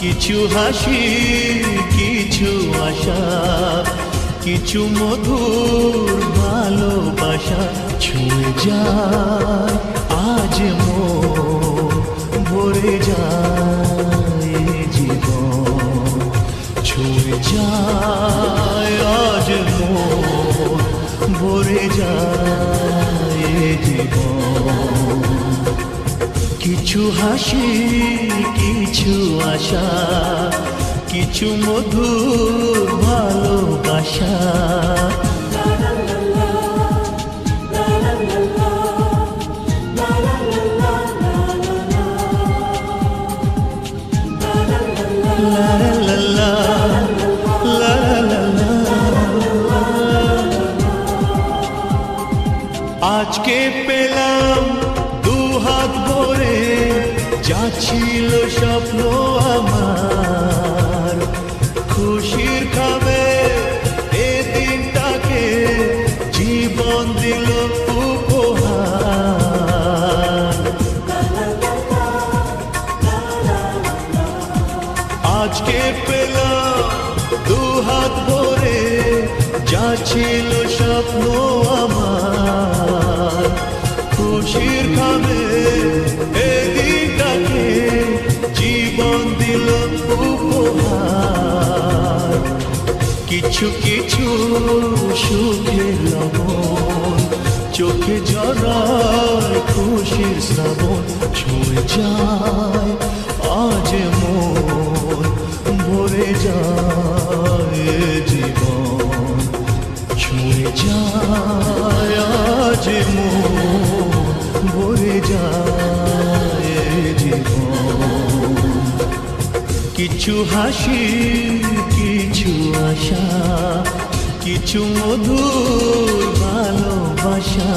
কিছু হাসি, কিছু আশা, কিছু মধুর ভালোবাসা ছুঁয়ে যায় আজ মন, ভরে যায় জীবন, ছুঁয়ে যায় আজ মন, ভরে যায় জীবন। কিছু হাসি, কিছু আশা, কিছু মধুর ভালোবাসা। আজকে পেলাম দুহাত ভরে যা ছিল স্বপ্ন আমার, খুশির খাবে এ দিনটাকে জীবন দিল উপহার। আজকে পেলাম দুহাত ভরে যা ছিল স্বপ্ন আমার, খুশির খাবে এ দিনটাকে জীবন দিল উপহার। কিছু কিছু সুখের লবণ চোখে জড়ায় খুশির শ্রাবণ, ছুঁয়ে যায় আজ মন, ভরে যায় জীবন, ছুঁয়ে যায় আজ মন, ভরে যায় জীবন। কিছু হাসি, কিছু আশা, কিছু মধুর ভালোবাসা।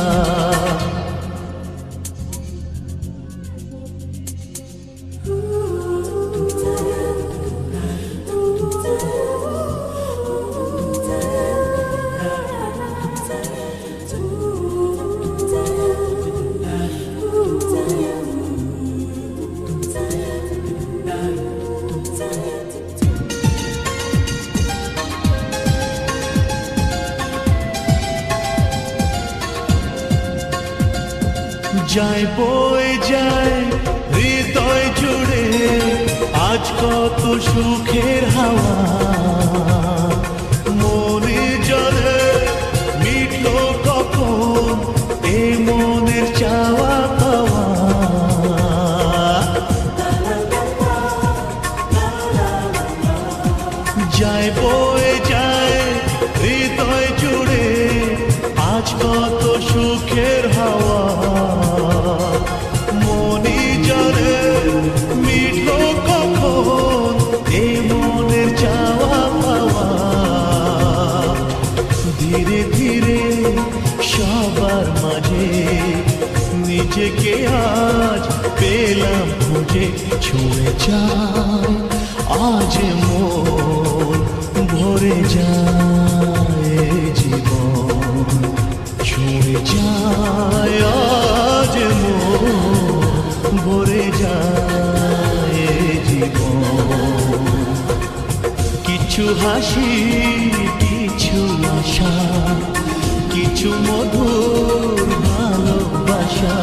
যায় বয়ে যায় হৃদয় জুড়ে আজ কত সুখের হাওয়া, মনে জলে মিটলো কখন এ মনের চাওয়া পাওয়া। যায় বয়ে যায় হৃদয় জুড়ে আজ কত সুখের হাওয়া, মনি জলে মিটলো কখন এ মনের চাওয়া পাওয়া। ধীরে ধীরে সবার মাঝে নিজেকে আজ পেলাম খুঁজে, ছুঁয়ে যায় আজ মন, ভরে যায় জীবন, ছুঁয়ে যায় আজ মন, ভরে যায় জীবন। কিছু হাসি, কিছু আশা, কিছু মধুর ভালোবাসা।